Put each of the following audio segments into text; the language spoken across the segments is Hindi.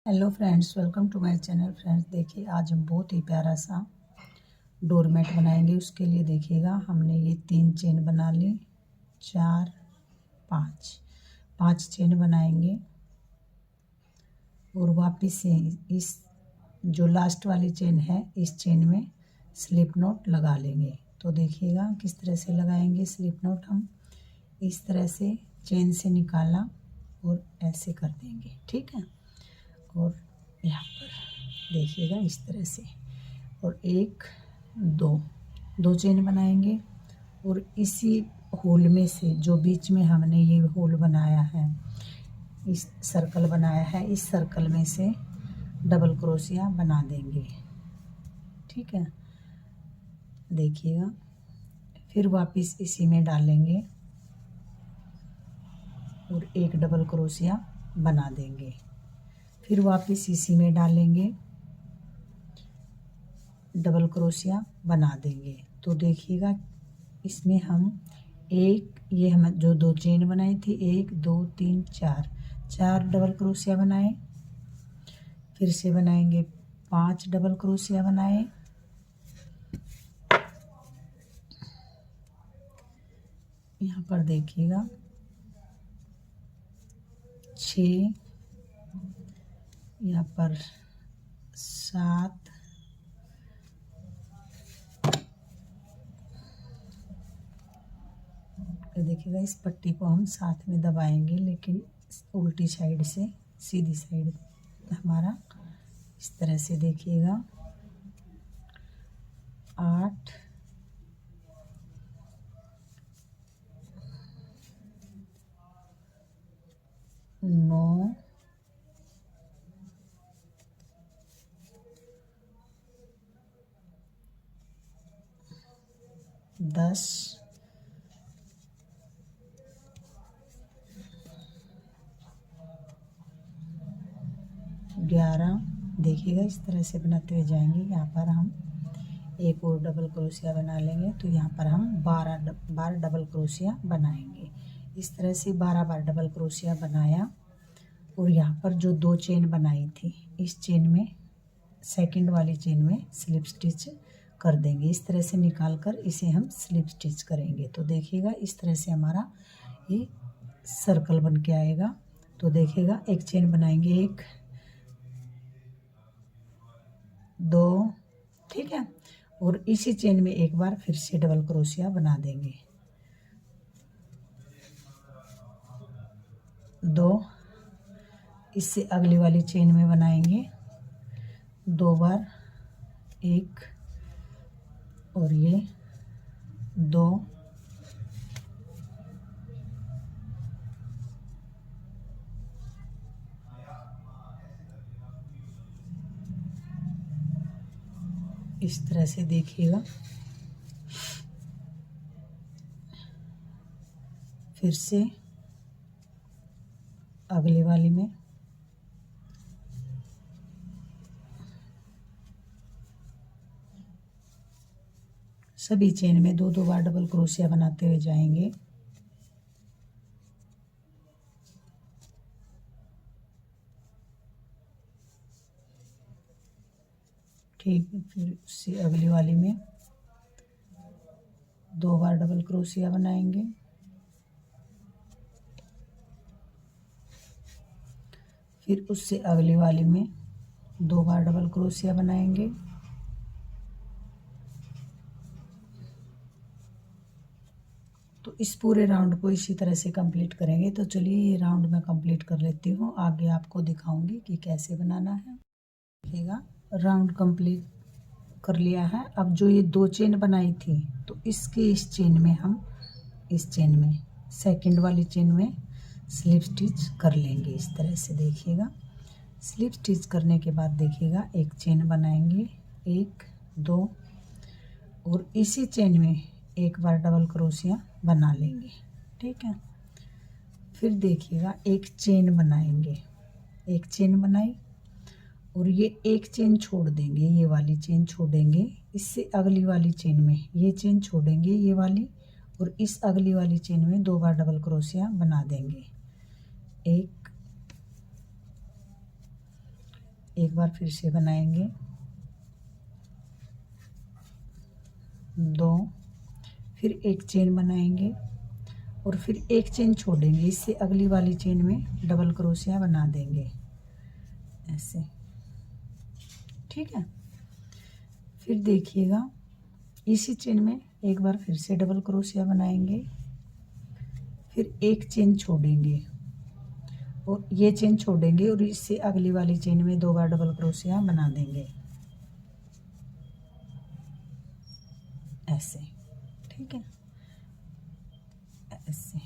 Hello friends, welcome to my channel. Friends देखिए, आज हम बहुत ही प्यारा सा डोरमेट बनाएंगे। उसके लिए देखिएगा, हमने ये 3 चेन बना ली, 4 5 चेन बनाएंगे और वापस से इस जो लास्ट वाली चेन है, इस चेन में स्लिप नॉट लगा लेंगे। तो देखिएगा किस तरह से लगाएंगे स्लिप नॉट। हम इस तरह से चेन से निकाला और ऐसे कर देंगे, ठीक है। और यहाँ पर देखिएगा इस तरह से, और 1 2 चेन बनाएंगे और इसी होल में से जो बीच में हमने ये होल बनाया है, इस सर्कल बनाया है, इस सर्कल में से डबल क्रोशिया बना देंगे, ठीक है। देखिएगा, फिर वापस इसी में डालेंगे और एक डबल क्रोशिया बना देंगे, फिर वापस इसी में डालेंगे, डबल क्रोशिया बना देंगे। तो देखिएगा, इसमें हम ये हम जो 2 चेन बनाई थी, 1 2 3 4 डबल क्रोशिया बनाए, फिर से बनाएंगे 5 डबल क्रोशिया बनाए, यहाँ पर देखिएगा 6, यहाँ पर 7, देखिएगा इस पट्टी को हम साथ में दबाएंगे, लेकिन उल्टी साइड से, सीधी साइड हमारा इस तरह से। देखिएगा 8 9 10 11। देखिएगा इस तरह से बनाते हुए जाएंगे। यहाँ पर हम एक और डबल क्रोशिया बना लेंगे, तो यहाँ पर हम 12 डबल क्रोशिया बनाएंगे। इस तरह से 12 बार डबल क्रोशिया बनाया और यहाँ पर जो 2 चेन बनाई थी, इस चेन में, सेकंड वाली चेन में स्लिप स्टिच कर देंगे। इस तरह से निकाल कर इसे हम स्लिप स्टिच करेंगे। तो देखिएगा इस तरह से हमारा ये सर्कल बन के आएगा। तो देखिएगा, एक चेन बनाएंगे, 1 2, ठीक है, और इसी चेन में एक बार फिर से डबल क्रोशिया बना देंगे, 2, इससे अगली वाली चेन में बनाएंगे 2 बार, 1 और ये 2, इस तरह से। देखिएगा फिर से अगली वाली में सभी चेन में 2 बार डबल क्रोशिया बनाते हुए जाएंगे। ठीक, फिर उससे अगली वाली में 2 बार डबल क्रोशिया बनाएंगे, फिर उससे अगली वाली में 2 बार डबल क्रोशिया बनाएंगे, तो इस पूरे राउंड को इसी तरह से कंप्लीट करेंगे। तो चलिए ये राउंड मैं कंप्लीट कर लेती हूँ, आगे आपको दिखाऊंगी कि कैसे बनाना है। देखिएगा, राउंड कंप्लीट कर लिया है। अब जो ये 2 चेन बनाई थी, तो इसके इस चेन में हम, इस चेन में, सेकंड वाली चेन में स्लिप स्टिच कर लेंगे इस तरह से। देखिएगा, स्लिप स्टिच करने के बाद देखिएगा एक चेन बनाएंगे, 1 2, और इसी चेन में एक बार डबल क्रोशिया बना लेंगे, ठीक है। फिर देखिएगा एक चेन बनाएंगे, एक चेन बनाई और ये एक चेन छोड़ देंगे, ये वाली चेन छोड़ेंगे, इससे अगली वाली चेन में ये चेन छोड़ेंगे, ये वाली, और इस अगली वाली चेन में 2 बार डबल क्रोशिया बना देंगे, 1 एक बार फिर से बनाएंगे 2, फिर एक चेन बनाएंगे और फिर एक चेन छोड़ेंगे, इससे अगली वाली चेन में डबल क्रोशिया बना देंगे ऐसे, ठीक है। फिर देखिएगा इसी चेन में एक बार फिर से डबल क्रोशिया बनाएंगे, फिर एक चेन छोड़ेंगे और ये चेन छोड़ेंगे और इससे अगली वाली चेन में 2 बार डबल क्रोशिया बना देंगे ऐसे, ठीक है, ऐसे।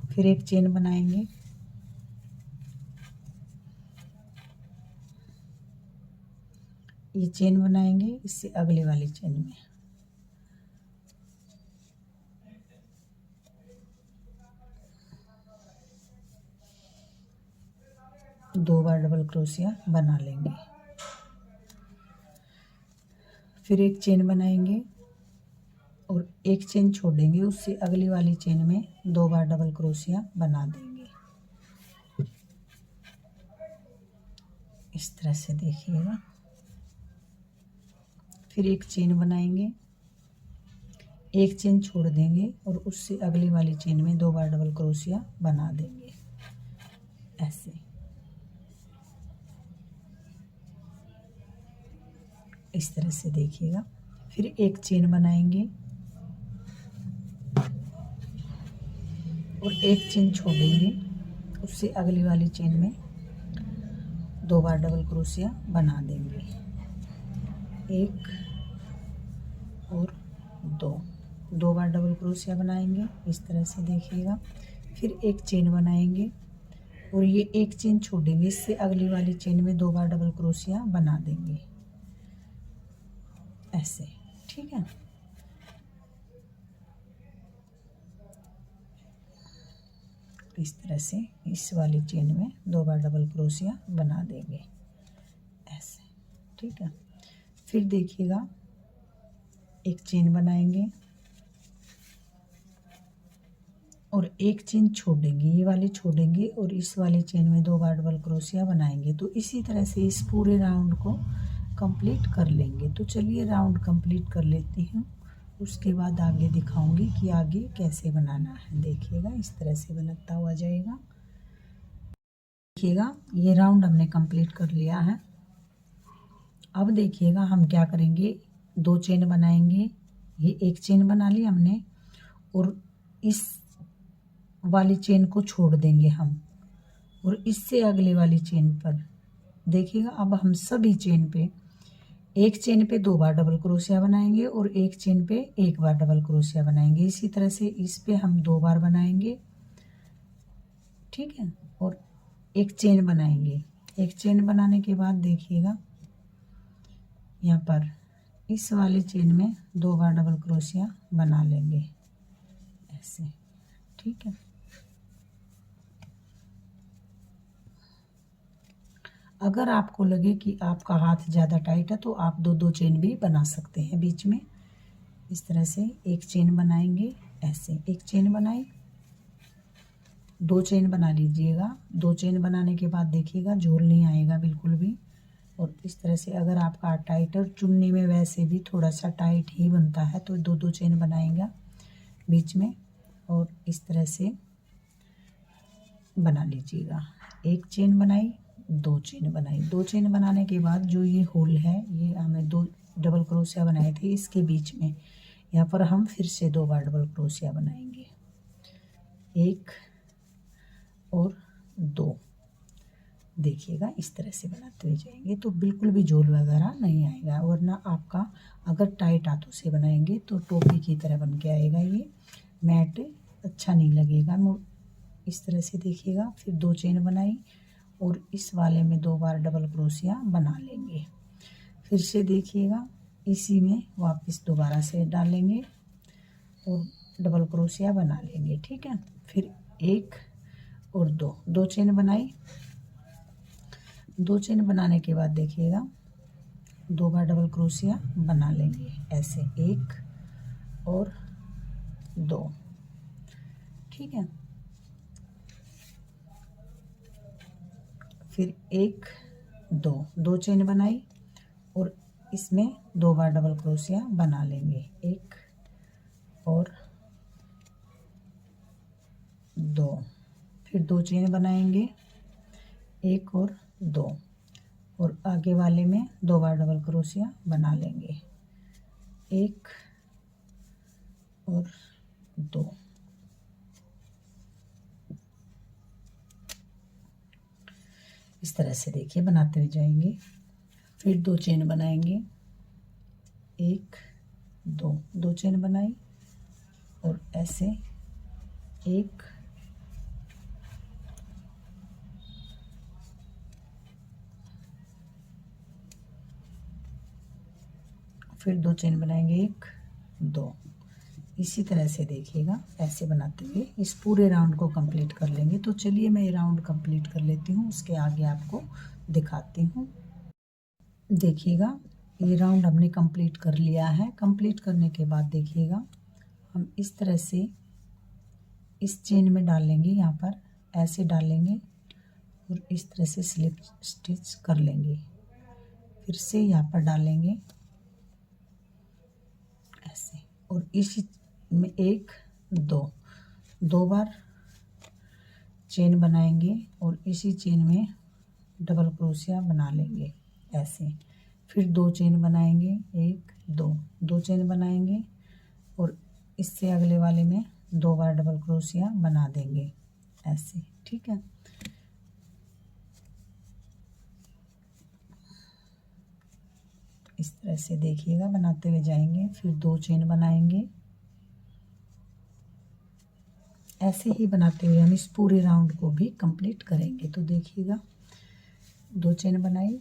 फिर एक चेन बनाएंगे, ये चेन बनाएंगे इससे अगली वाली चेन में 2 बार डबल क्रोशिया बना लेंगे। फिर एक चेन बनाएंगे और एक चेन छोड़ेंगे, उससे अगली वाली चेन में 2 बार डबल क्रोशिया बना देंगे इस तरह से, देखिएगा। फिर एक चेन बनाएंगे, एक चेन छोड़ देंगे और उससे अगली वाली चेन में 2 बार डबल क्रोशिया बना देंगे ऐसे, इस तरह से, देखिएगा। फिर एक चेन बनाएंगे और एक चेन छोड़ेंगे, उससे अगली वाली चेन में 2 बार डबल क्रोशिया बना देंगे, 1 और 2 बार डबल क्रोशिया बनाएंगे इस तरह से, देखिएगा। फिर एक चेन बनाएंगे और ये एक चेन छोड़ेंगे, इससे अगली वाली चेन में 2 बार डबल क्रोशिया बना देंगे ऐसे, ठीक है। इस तरह से इस वाली चेन में 2 बार डबल क्रोशिया बना देंगे ऐसे, ठीक है। फिर देखिएगा एक चेन बनाएंगे और एक चेन छोड़ेंगे, ये वाली छोड़ेंगे और इस वाली चेन में 2 बार डबल क्रोशिया बनाएंगे। तो इसी तरह से इस पूरे राउंड को कंप्लीट कर लेंगे। तो चलिए राउंड कंप्लीट कर लेती हूँ, उसके बाद आगे दिखाऊंगी कि आगे कैसे बनाना है। देखिएगा इस तरह से बनता हुआ जाएगा। देखिएगा ये राउंड हमने कंप्लीट कर लिया है। अब देखिएगा हम क्या करेंगे, 2 चेन बनाएंगे, ये एक चेन बना ली हमने और इस वाली चेन को छोड़ देंगे हम और इससे अगले वाली चेन पर देखिएगा। अब हम सभी चेन पे, एक चेन पे 2 बार डबल क्रोशिया बनाएंगे और एक चेन पे 1 बार डबल क्रोशिया बनाएंगे। इसी तरह से इस पे हम 2 बार बनाएंगे, ठीक है, और एक चेन बनाएंगे। एक चेन बनाने के बाद देखिएगा यहाँ पर इस वाली चेन में 2 बार डबल क्रोशिया बना लेंगे ऐसे, ठीक है। अगर आपको लगे कि आपका हाथ ज़्यादा टाइट है तो आप 2-2 चेन भी बना सकते हैं बीच में। इस तरह से एक चेन बनाएंगे ऐसे, एक चेन बनाई, 2 चेन बना लीजिएगा। 2 चेन बनाने के बाद देखिएगा झोल नहीं आएगा बिल्कुल भी। और इस तरह से अगर आपका टाइट और चुन्नी में वैसे भी थोड़ा सा टाइट ही बनता है तो 2-2 चेन बनाएंगे बीच में और इस तरह से बना लीजिएगा। एक चेन बनाई, 2 चेन बनाई। 2 चेन बनाने के बाद जो ये होल है, ये हमें 2 डबल क्रोशिया बनाए थे इसके बीच में, यहाँ पर हम फिर से 2 बार डबल क्रोशिया बनाएंगे, 1 और 2। देखिएगा इस तरह से बनाते हुए जाएंगे तो बिल्कुल भी झोल वगैरह नहीं आएगा, वरना आपका अगर टाइट हाथों से बनाएंगे तो टोपी की तरह बन के आएगा, ये मैट अच्छा नहीं लगेगा। इस तरह से देखिएगा। फिर 2 चेन बनाई और इस वाले में 2 बार डबल क्रोशिया बना लेंगे। फिर से देखिएगा इसी में वापस दोबारा से डालेंगे और डबल क्रोशिया बना लेंगे, ठीक है। फिर 1 और 2 चेन बनाई। 2 चेन बनाने के बाद देखिएगा 2 बार डबल क्रोशिया बना लेंगे ऐसे, 1 और 2, ठीक है। फिर 1 2 2 चेन बनाई और इसमें 2 बार डबल क्रोशिया बना लेंगे, 1 और 2, फिर 2 चेन बनाएंगे, 1 और 2, और आगे वाले में 2 बार डबल क्रोशिया बना लेंगे, 1 और 2। इस तरह से देखिए बनाते हुए जाएंगे। फिर 2 चेन बनाएंगे, 1 2 2 चेन बनाई और ऐसे 1 फिर 2 चेन बनाएंगे, 1 2। इसी तरह से देखिएगा ऐसे बनाते हुए इस पूरे राउंड को कंप्लीट कर लेंगे। तो चलिए मैं ये राउंड कंप्लीट कर लेती हूँ, उसके आगे आपको दिखाती हूँ। देखिएगा ये राउंड हमने कंप्लीट कर लिया है। कंप्लीट करने के बाद देखिएगा हम इस तरह से इस चेन में डाल लेंगे, यहाँ पर ऐसे डाल लेंगे और इस तरह से स्लिप स्टिच कर लेंगे। फिर से यहाँ पर डालेंगे ऐसे, और इसी में 1 2 2 बार चेन बनाएंगे और इसी चेन में डबल क्रोशिया बना लेंगे ऐसे। फिर 2 चेन बनाएंगे, 1 2 2 चेन बनाएंगे और इससे अगले वाले में 2 बार डबल क्रोशिया बना देंगे ऐसे, ठीक है। इस तरह से देखिएगा बनाते हुए जाएंगे। फिर 2 चेन बनाएंगे, ऐसे ही बनाते हुए हम इस पूरे राउंड को भी कंप्लीट करेंगे। तो देखिएगा 2 चेन बनाई,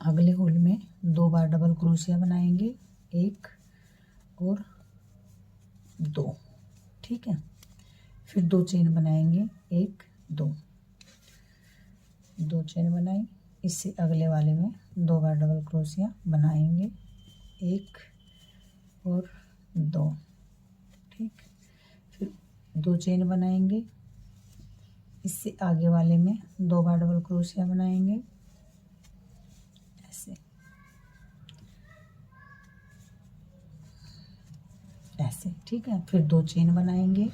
अगले होल में 2 बार डबल क्रोशिया बनाएंगे, 1 और 2, ठीक है। फिर 2 चेन बनाएंगे, 1 2 2 चेन बनाई, इससे अगले वाले में 2 बार डबल क्रोशिया बनाएंगे, 1 और 2, ठीक। फिर 2 चेन बनाएंगे, इससे आगे वाले में 2 बार डबल क्रोशिया बनाएंगे ऐसे ऐसे, ठीक है। फिर 2 चेन बनाएंगे,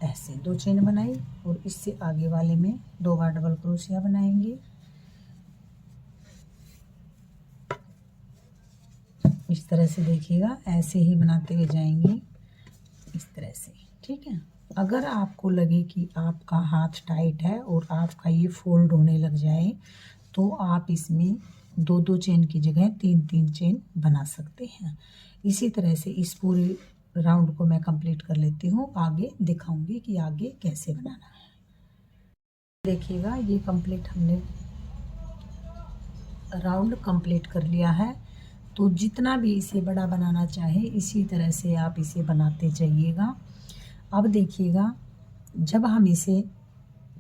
ऐसे 2 चेन बनाई और इससे आगे वाले में 2 बार डबल क्रोशिया बनाएंगे, इस तरह से देखिएगा ऐसे ही बनाते हुए जाएंगे इस तरह से, ठीक है। अगर आपको लगे कि आपका हाथ टाइट है और आपका ये फोल्ड होने लग जाए तो आप इसमें 2-2 चेन की जगह 3-3 चेन बना सकते हैं। इसी तरह से इस पूरे राउंड को मैं कंप्लीट कर लेती हूँ, आगे दिखाऊंगी कि आगे कैसे बनाना है। देखिएगा ये कंप्लीट हमने राउंड कंप्लीट कर लिया है। तो जितना भी इसे बड़ा बनाना चाहे इसी तरह से आप इसे बनाते जाइएगा। अब देखिएगा जब हम इसे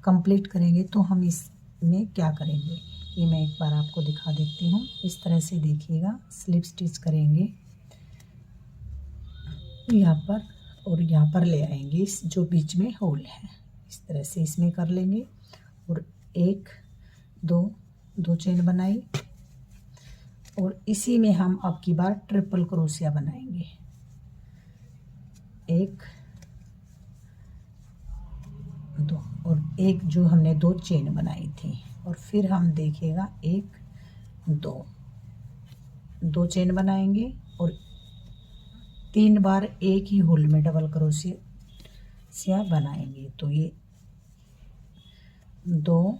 कंप्लीट करेंगे तो हम इसमें क्या करेंगे ये मैं एक बार आपको दिखा देती हूँ। इस तरह से देखिएगा स्लिप स्टिच करेंगे यहाँ पर और यहाँ पर ले आएंगे, इस जो बीच में होल है इस तरह से इसमें कर लेंगे और 1 2 2 चेन बनाई और इसी में हम अब की बार ट्रिपल क्रोशिया बनाएंगे, 1 2 और 1 जो हमने 2 चेन बनाई थी और फिर हम देखिएगा 1 2 2 चेन बनाएंगे और 3 बार एक ही होल में डबल क्रोशिया बनाएंगे। तो ये 2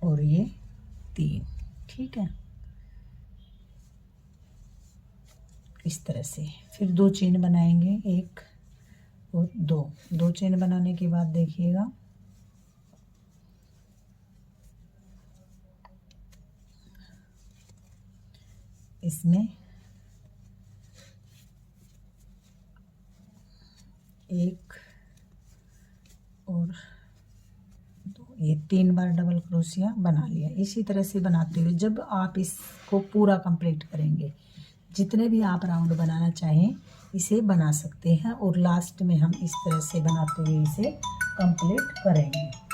और ये 3, ठीक है, इस तरह से। फिर 2 चेन बनाएंगे, 1 और 2 चेन बनाने के बाद देखिएगा इसमें 1 और 2 ये 3 बार डबल क्रोशिया बना लिया। इसी तरह से बनाते हुए जब आप इसको पूरा कंप्लीट करेंगे, जितने भी आप राउंड बनाना चाहें इसे बना सकते हैं। और लास्ट में हम इस तरह से बनाते हुए इसे कंप्लीट करेंगे।